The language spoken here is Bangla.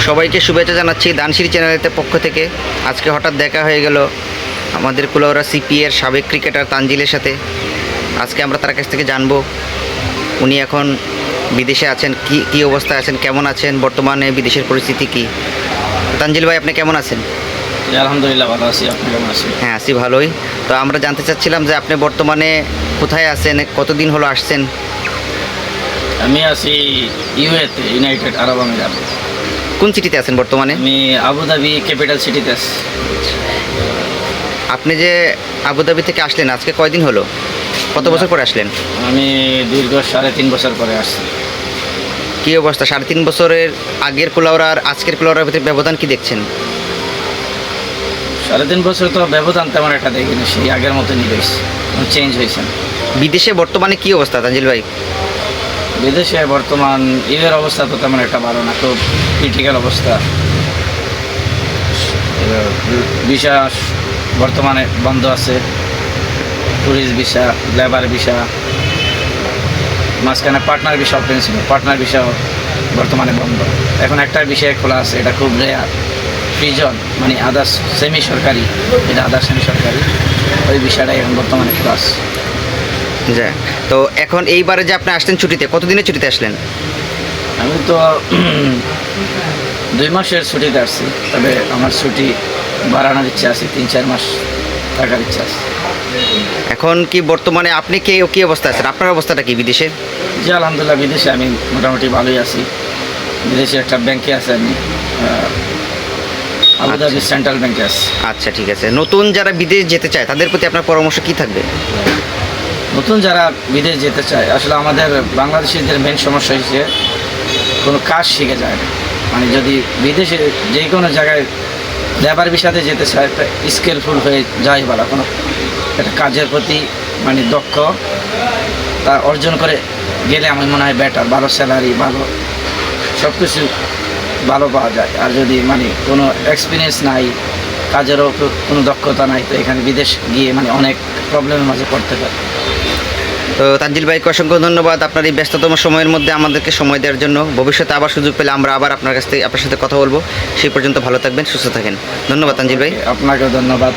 সবাইকে শুভেচ্ছা জানাচ্ছি দানশিরি চ্যানেলের পক্ষ থেকে। আজকে হঠাৎ দেখা হয়ে গেল আমাদের কুলাউড়া সিপি এর সাবেক ক্রিকেটার তানজিলের সাথে। আজকে আমরা তার কাছ থেকে জানবো উনি এখন বিদেশে আছেন, কি অবস্থায় আছেন, কেমন আছেন, বর্তমানে বিদেশের পরিস্থিতি কি। তানজিল ভাই, আপনি কেমন আছেন? আলহামদুলিল্লাহ ভালো আছি। আপনি কেমন আছেন? হ্যাঁ, আছি ভালোই। তো আমরা জানতে চাচ্ছিলাম যে আপনি বর্তমানে কোথায় আছেন, কতদিন হলো আসছেন? আমি আছি ইউএতে, ইউনাইটেড আরব আমিরাত। কোন সিটিতে আছেন বর্তমানে? আমি আবুধাবি ক্যাপিটাল সিটিতে আছি। আপনি যে আবুধাবি থেকে আসলেন আজকে কয়দিন হলো, কত বছর পরে আসলেন? আমি দীর্ঘ 3.5 বছর পরে আসছি। কী অবস্থা 3.5 বছরের আগের কুলাউড়া আর আজকের কুলাউড়ার ভিতরে ব্যবধান কি দেখছেন? 3.5 বছর তো ব্যবধান তেমন একটা দেখিনি, সেই আগের মতনই রয়েছে, চেঞ্জ হয়েছে। বিদেশে বর্তমানে কি অবস্থা তানজিল ভাই? বিদেশে বর্তমান ইউএর অবস্থা তো তেমন একটা ভালো না, খুব ক্রিটিক্যাল অবস্থা। ভিসা বর্তমানে বন্ধ আছে, ট্যুরিস্ট ভিসা, লেবার ভিসা, মাঝখানে পার্টনার ভিসা ওপেন ছিল, পার্টনার ভিসাও বর্তমানে বন্ধ। এখন একটা বিষয় খোলা আছে, এটা খুব রেয়ার, ফ্রিজন মানে আদার্স সেমি সরকারি, এটা আদার্স সেমি সরকারি, ওই বিষয়টাই এখন বর্তমানে খোলা আছে। যা, তো এখন এইবারে যে আপনি আসলেন ছুটিতে, কতদিনের ছুটিতে আসলেন? আমি তো 2 মাসের ছুটিতে আসছি, তবে আমার ছুটি বাড়ানোর ইচ্ছা আছে, 3-4 মাস থাকার ইচ্ছা আছে। এখন কি বর্তমানে আপনি কি অবস্থা আছেন, আপনার অবস্থাটা কি বিদেশে? জি আলহামদুলিল্লাহ, বিদেশে আমি মোটামুটি ভালোই আছি। বিদেশে একটা ব্যাংকে আছে, আমি আবুধাবি সেন্ট্রাল ব্যাংকে আছি। আচ্ছা, ঠিক আছে। নতুন যারা বিদেশ যেতে চায় তাদের প্রতি আপনার পরামর্শ কি থাকবে? নতুন যারা বিদেশ যেতে চায়, আসলে আমাদের বাংলাদেশিদের মেন সমস্যা হচ্ছে কোনো কাজ শিখে যায় না। মানে যদি বিদেশে যে কোনো জায়গায় লেবার ভিসাতে যেতে চায়, একটা স্কিলফুল হয়ে যায় বলা, কোনো একটা কাজের প্রতি মানে দক্ষ তা অর্জন করে গেলে আমার মনে হয় বেটার, ভালো স্যালারি, ভালো সব কিছু ভালো পাওয়া যায়। আর যদি মানে কোনো এক্সপিরিয়েন্স নাই, কাজেরও কোনো দক্ষতা নাই, তো এখানে বিদেশ গিয়ে মানে অনেক প্রবলেমের মাঝে পড়তে পারে। তো তানজিল ভাইকে অসংখ্য ধন্যবাদ আপনার এই ব্যস্ততম সময়ের মধ্যে আমাদেরকে সময় দেওয়ার জন্য। ভবিষ্যতে আবার সুযোগ পেলে আমরা আবার আপনার সাথে কথা বলবো। সেই পর্যন্ত ভালো থাকবেন, সুস্থ থাকেন। ধন্যবাদ তানজিল ভাই। আপনাকেও ধন্যবাদ।